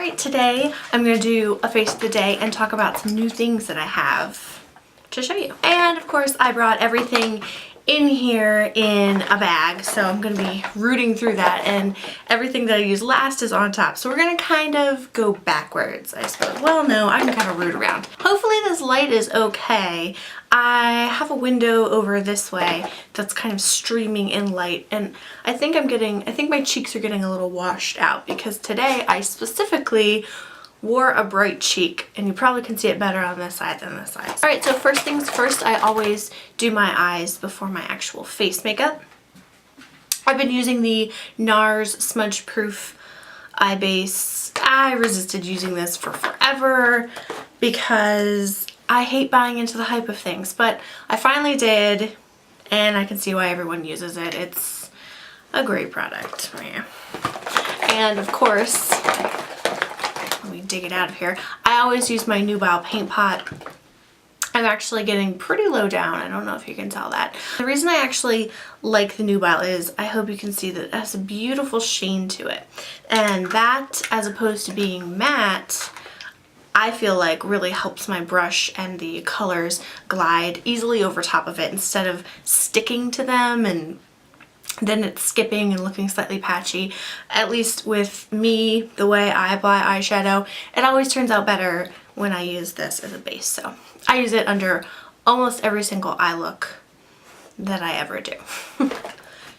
Alright, today I'm going to do a face of the day and talk about some new things that I have to show you. And of course I brought everything in here in a bag, so I'm going to be rooting through that, and everything that I used last is on top. So we're going to kind of go backwards, I suppose. Well, no, I can kind of root around. Hopefully this light is okay. I have a window over this way that's kind of streaming in light, and I think my cheeks are getting a little washed out because today I specifically wore a bright cheek, and you probably can see it better on this side than this side. Alright, so first things first, I always do my eyes before my actual face makeup. I've been using the Nars Smudge Proof Eye Base. I resisted using this for forever because I hate buying into the hype of things, but I finally did, and I can see why everyone uses it. It's a great product. Yeah. And of course, let me dig it out of here. I always use my Nubile Paint Pot. I'm actually getting pretty low down. I don't know if you can tell that. The reason I actually like the Nubile is, I hope you can see that it has a beautiful sheen to it. And that, as opposed to being matte, I feel like really helps my brush and the colors glide easily over top of it instead of sticking to them and then it's skipping and looking slightly patchy. At least with me, the way I apply eyeshadow, it always turns out better when I use this as a base. So I use it under almost every single eye look that I ever do.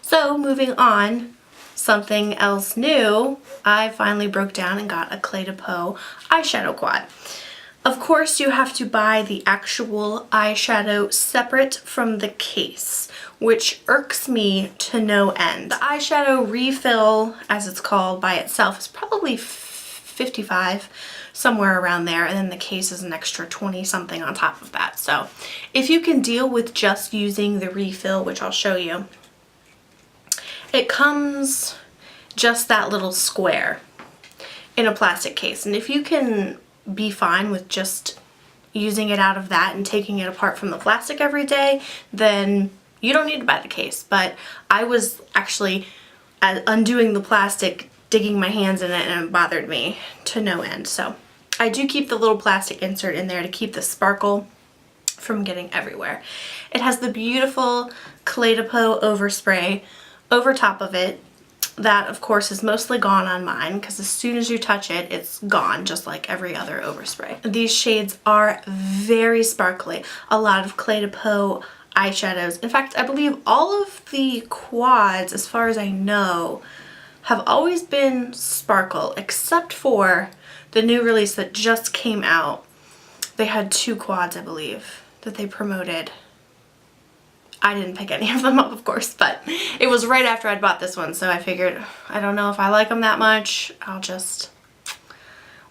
So moving on, something else new, I finally broke down and got a Cle de Peau eyeshadow quad. Of course, you have to buy the actual eyeshadow separate from the case, which irks me to no end. The eyeshadow refill, as it's called by itself, is probably $55, somewhere around there, and then the case is an extra 20 something on top of that. So if you can deal with just using the refill, which I'll show you, it comes just that little square in a plastic case, and if you can be fine with just using it out of that and taking it apart from the plastic every day, then you don't need to buy the case. But I was actually undoing the plastic, digging my hands in it, and it bothered me to no end. So I do keep the little plastic insert in there to keep the sparkle from getting everywhere. It has the beautiful Cle de Peau overspray over top of it. That, of course, is mostly gone on mine because as soon as you touch it, it's gone, just like every other overspray. These shades are very sparkly. A lot of Cle de Peau eyeshadows. In fact, I believe all of the quads, as far as I know, have always been sparkle, except for the new release that just came out. They had 2 quads, I believe, that they promoted. I didn't pick any of them up, of course, but it was right after I'd bought this one, so I figured, I don't know if I like them that much, I'll just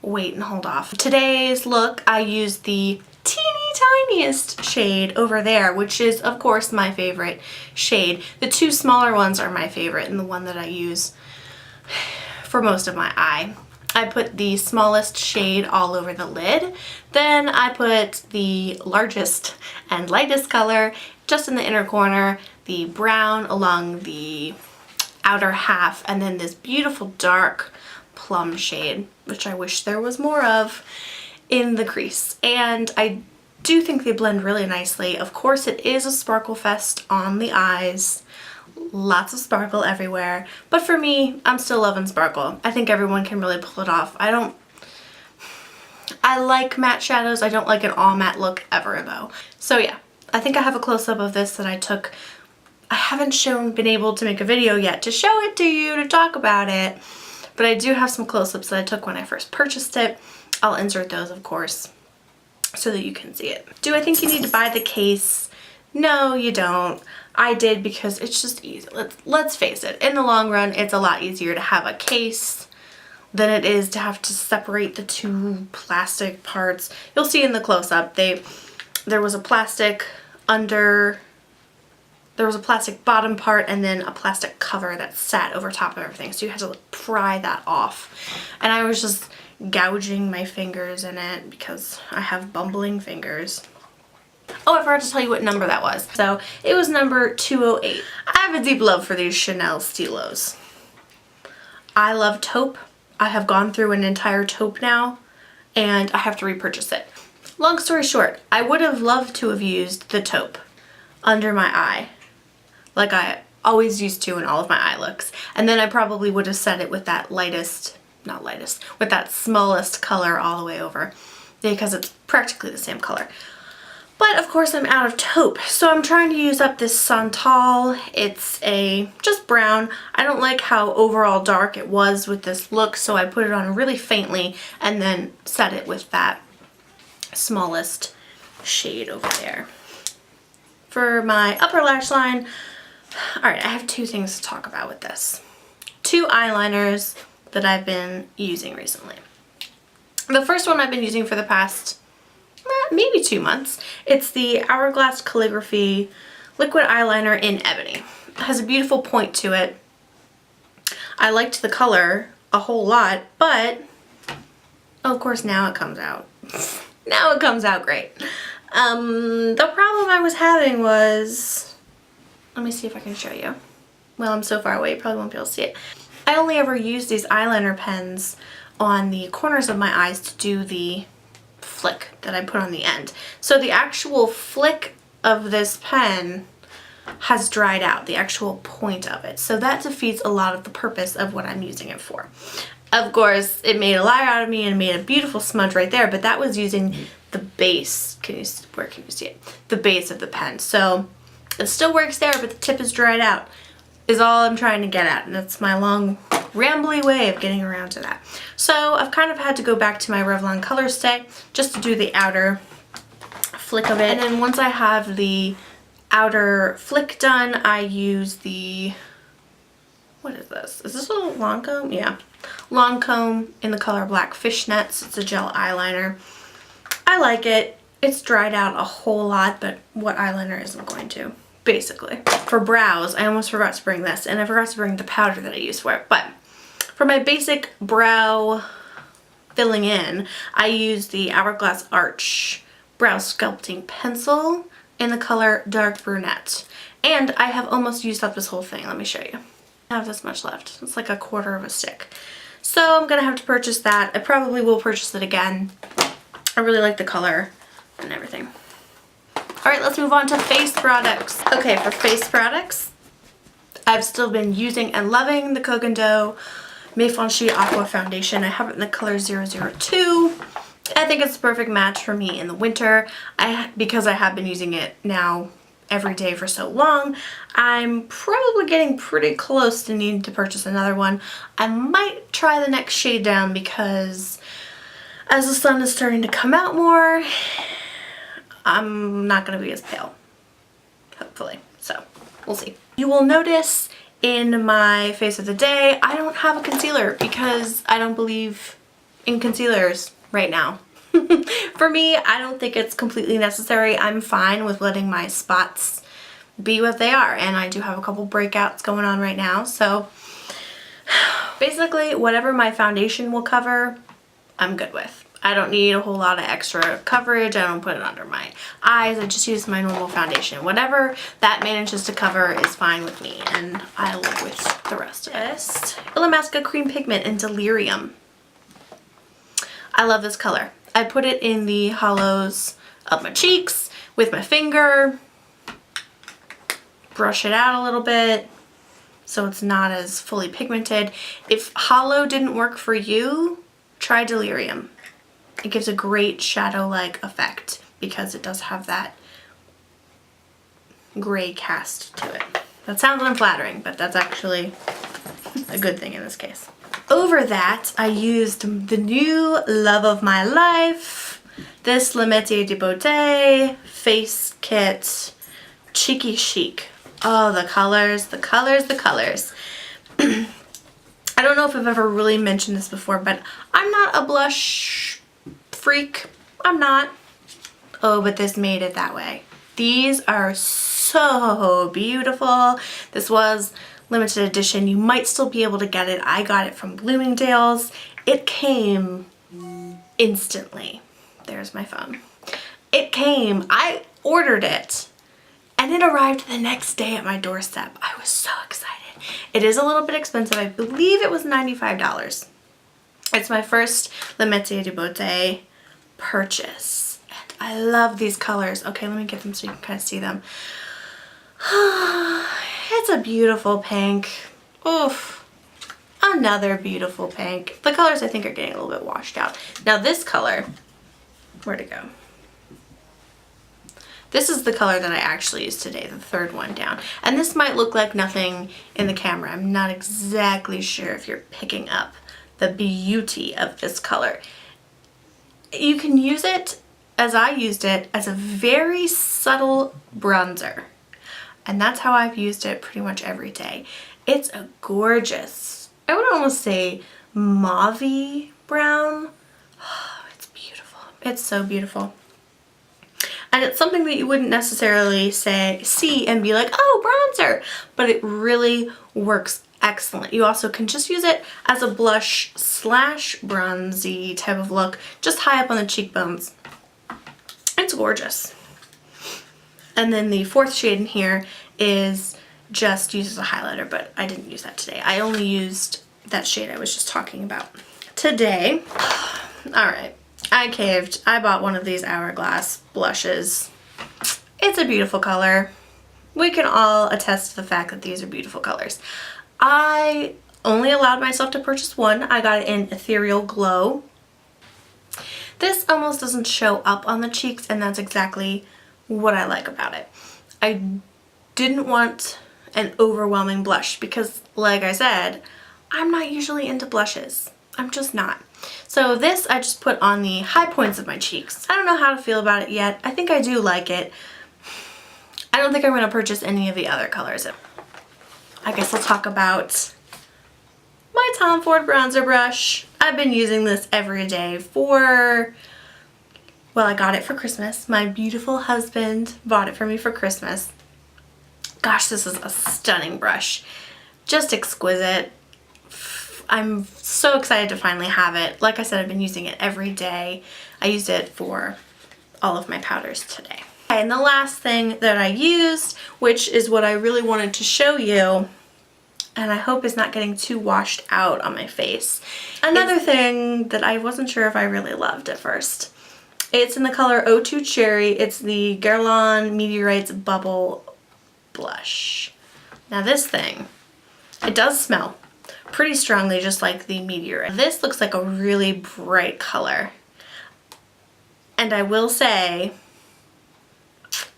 wait and hold off. Today's look, I used the tiniest shade over there, which is, of course, my favorite shade. The 2 smaller ones are my favorite, and the one that I use for most of my eye. I put the smallest shade all over the lid, then I put the largest and lightest color just in the inner corner, the brown along the outer half, and then this beautiful dark plum shade, which I wish there was more of, in the crease. And I do think they blend really nicely. Of course, it is a sparkle fest on the eyes. Lots of sparkle everywhere, but for me, I'm still loving sparkle. I think everyone can really pull it off. I like matte shadows. I don't like an all matte look ever though. So yeah, I think I have a close-up of this that I took. I haven't been able to make a video yet to show it to you, to talk about it, but I do have some close-ups that I took when I first purchased it. I'll insert those, of course, so that you can see it. Do I think you need to buy the case? No, you don't. I did because it's just easy. Let's face it, in the long run, it's a lot easier to have a case than it is to have to separate the 2 plastic parts. You'll see in the close-up, there was a plastic bottom part and then a plastic cover that sat over top of everything, so you had to pry that off. And I was just gouging my fingers in it because I have bumbling fingers. Oh, I forgot to tell you what number that was. So it was number 208. I have a deep love for these Chanel stilos. I love taupe. I have gone through an entire taupe now and I have to repurchase it. Long story short, I would have loved to have used the taupe under my eye like I always used to in all of my eye looks. And then I probably would have set it with that with that smallest color all the way over because it's practically the same color. But of course I'm out of taupe, so I'm trying to use up this Santal. It's just brown. I don't like how overall dark it was with this look, so I put it on really faintly and then set it with that smallest shade over there. For my upper lash line, alright, I have two things to talk about with this. Two eyeliners that I've been using recently. The first one I've been using for the past maybe 2 months. It's the Hourglass Calligraphy liquid eyeliner in Ebony. It has a beautiful point to it. I liked the color a whole lot, but of course now it comes out. Now it comes out great. The problem I was having was, let me see if I can show you. Well, I'm so far away you probably won't be able to see it. I only ever use these eyeliner pens on the corners of my eyes to do the flick that I put on the end. So the actual flick of this pen has dried out, the actual point of it. So that defeats a lot of the purpose of what I'm using it for. Of course, it made a liar out of me and made a beautiful smudge right there, but that was using the base. Where can you see it? The base of the pen. So it still works there, but the tip is dried out, is all I'm trying to get at. And that's my long rambly way of getting around to that. So I've kind of had to go back to my Revlon Colorstay just to do the outer flick of it. And then once I have the outer flick done, I use the, what is this? Is this a Lancome? Yeah. Lancome in the color Black Fishnets. It's a gel eyeliner. I like it. It's dried out a whole lot, but what eyeliner isn't going to? Basically. For brows, I almost forgot to bring this, and I forgot to bring the powder that I use for it, but for my basic brow filling in, I use the Hourglass Arch Brow Sculpting Pencil in the color Dark Brunette. And I have almost used up this whole thing. Let me show you. I have this much left. It's like a quarter of a stick. So I'm gonna have to purchase that. I probably will purchase it again. I really like the color and everything. Alright, let's move on to face products. Okay, for face products, I've still been using and loving the Coke & Dough Maifanshi Aqua Foundation. I have it in the color 002. I think it's the perfect match for me in the winter. Because I have been using it now every day for so long, I'm probably getting pretty close to needing to purchase another one. I might try the next shade down because as the sun is starting to come out more, I'm not going to be as pale, hopefully. So we'll see. You will notice in my face of the day, I don't have a concealer because I don't believe in concealers right now. For me, I don't think it's completely necessary. I'm fine with letting my spots be what they are, and I do have a couple breakouts going on right now. So basically, whatever my foundation will cover, I'm good with. I don't need a whole lot of extra coverage. I don't put it under my eyes. I just use my normal foundation. Whatever that manages to cover is fine with me, and I live with the rest of it. Illamasqua Cream Pigment in Delirium. I love this color. I put it in the hollows of my cheeks with my finger, brush it out a little bit so it's not as fully pigmented. If hollow didn't work for you, try Delirium. It gives a great shadow-like effect because it does have that gray cast to it. That sounds unflattering, but that's actually a good thing in this case. Over that, I used the new love of my life, this Cle de Peau Beaute face kit, Cheeky Chic. Oh, the colors, the colors, the colors. I don't know if I've ever really mentioned this before, but I'm not a blush freak. I'm not. Oh, but this made it that way. These are so beautiful. This was limited edition. You might still be able to get it. I got it from Bloomingdale's. It came instantly. There's my phone. It came. I ordered it and it arrived the next day at my doorstep. I was so excited. It is a little bit expensive. I believe it was $95. It's my first Cle de Peau Beaute purchase. And I love these colors. Okay, let me get them so you can kind of see them. It's a beautiful pink. Oof. Another beautiful pink. The colors I think are getting a little bit washed out. Now this color, where'd it go? This is the color that I actually used today, the third one down. And this might look like nothing in the camera. I'm not exactly sure if you're picking up the beauty of this color. You can use it, as I used it, as a very subtle bronzer. And that's how I've used it pretty much every day. It's a gorgeous, I would almost say mauve-y brown. Oh, it's beautiful. It's so beautiful. And it's something that you wouldn't necessarily see and be like, oh, bronzer, but it really works excellent. You also can just use it as a blush slash bronzy type of look, just high up on the cheekbones. It's gorgeous. And then the fourth shade in here is just used as a highlighter, but I didn't use that today. I only used that shade I was just talking about today. All right. I caved. I bought one of these Hourglass blushes. It's a beautiful color. We can all attest to the fact that these are beautiful colors. I only allowed myself to purchase one. I got it in Ethereal Glow. This almost doesn't show up on the cheeks, and that's exactly what I like about it. I didn't want an overwhelming blush because, like I said, I'm not usually into blushes. I'm just not. So this I just put on the high points of my cheeks. I don't know how to feel about it yet. I think I do like it. I don't think I'm going to purchase any of the other colors. I guess I'll talk about my Tom Ford bronzer brush. I've been using this every day for, well, I got it for Christmas. My beautiful husband bought it for me for Christmas. Gosh, this is a stunning brush. Just exquisite. I'm so excited to finally have it. Like I said, I've been using it every day. I used it for all of my powders today. Okay, and the last thing that I used, which is what I really wanted to show you, and I hope is not getting too washed out on my face. Another thing that I wasn't sure if I really loved at first. It's in the color O2 Cherry. It's the Guerlain Meteorites Bubble Blush. Now this thing, it does smell pretty strongly, just like the Meteorite. This looks like a really bright color. And I will say,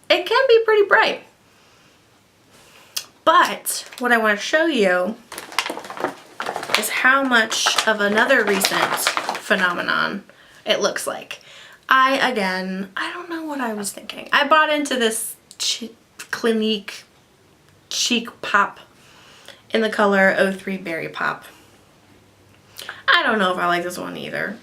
it can be pretty bright. But what I want to show you is how much of another recent phenomenon it looks like. I don't know what I was thinking. I bought into this Clinique Cheek Pop in the color 03 Berry Pop. I don't know if I like this one either.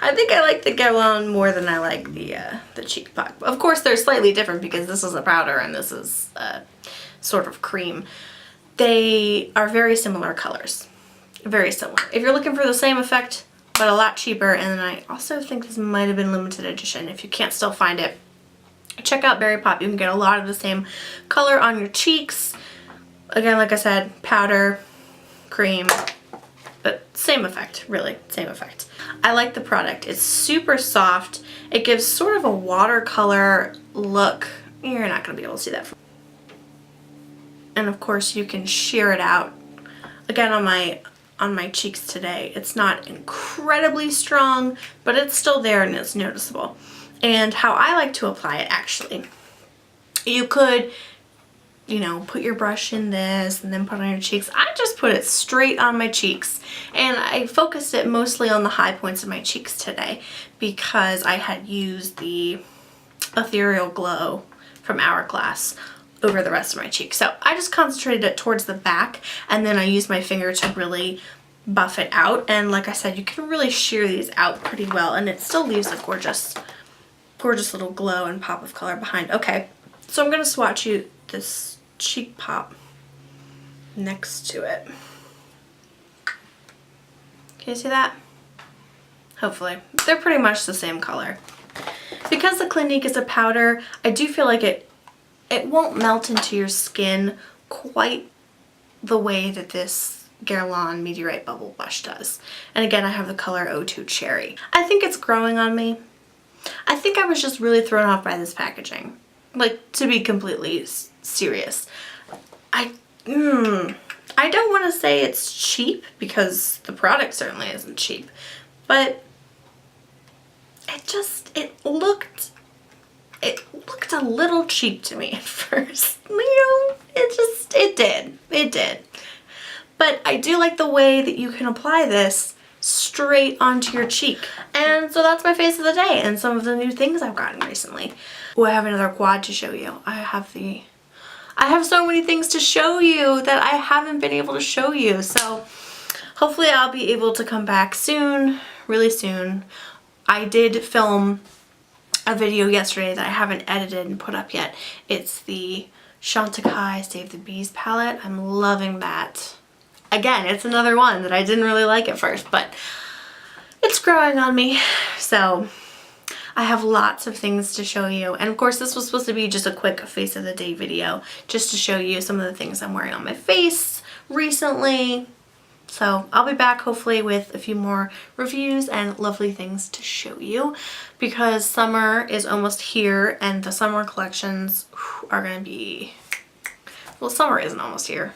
I think I like the Guerlain more than I like the Cheek Pop. Of course, they're slightly different because this is a powder and this is sort of cream. They are very similar colors. Very similar. If you're looking for the same effect, but a lot cheaper, and then I also think this might have been limited edition. If you can't still find it, check out Berry Pop. You can get a lot of the same color on your cheeks. Again, like I said, powder, cream, but same effect, really, same effect. I like the product. It's super soft. It gives sort of a watercolor look. You're not going to be able to see that. And of course, you can sheer it out. Again, on my cheeks today, it's not incredibly strong, but it's still there and it's noticeable. And how I like to apply it, actually, you could, you know, put your brush in this and then put it on your cheeks. I just put it straight on my cheeks, and I focused it mostly on the high points of my cheeks today because I had used the Ethereal Glow from Hourglass over the rest of my cheeks. So I just concentrated it towards the back, and then I used my finger to really buff it out. And like I said, you can really sheer these out pretty well, and it still leaves a gorgeous little glow and pop of color behind. Okay, so I'm gonna swatch you this Cheek Pop next to it. Can you see that? Hopefully. They're pretty much the same color. Because the Clinique is a powder, I do feel like it won't melt into your skin quite the way that this Guerlain Meteorite Bubble Blush does. And again, I have the color 02 Cherry. I think it's growing on me. I think I was just really thrown off by this packaging. Like, to be completely serious. I don't want to say it's cheap, because the product certainly isn't cheap, but it looked a little cheap to me at first. You know, it did. But I do like the way that you can apply this straight onto your cheek. And so that's my face of the day and some of the new things I've gotten recently. Oh, I have another quad to show you. I have so many things to show you that I haven't been able to show you. So hopefully I'll be able to come back soon, really soon. I did film a video yesterday that I haven't edited and put up yet. It's the Chantecaille Save the Bees palette. I'm loving that. Again, it's another one that I didn't really like at first, but it's growing on me. So I have lots of things to show you. And of course, this was supposed to be just a quick face of the day video, just to show you some of the things I'm wearing on my face recently. So I'll be back hopefully with a few more reviews and lovely things to show you, because summer is almost here and the summer collections are going to be, well, summer isn't almost here.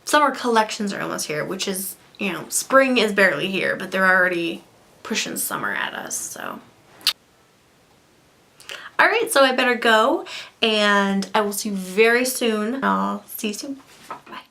Summer collections are almost here, which is, you know, spring is barely here, but they're already pushing summer at us, so. Alright, so I better go, and I will see you very soon. I'll see you soon. Bye.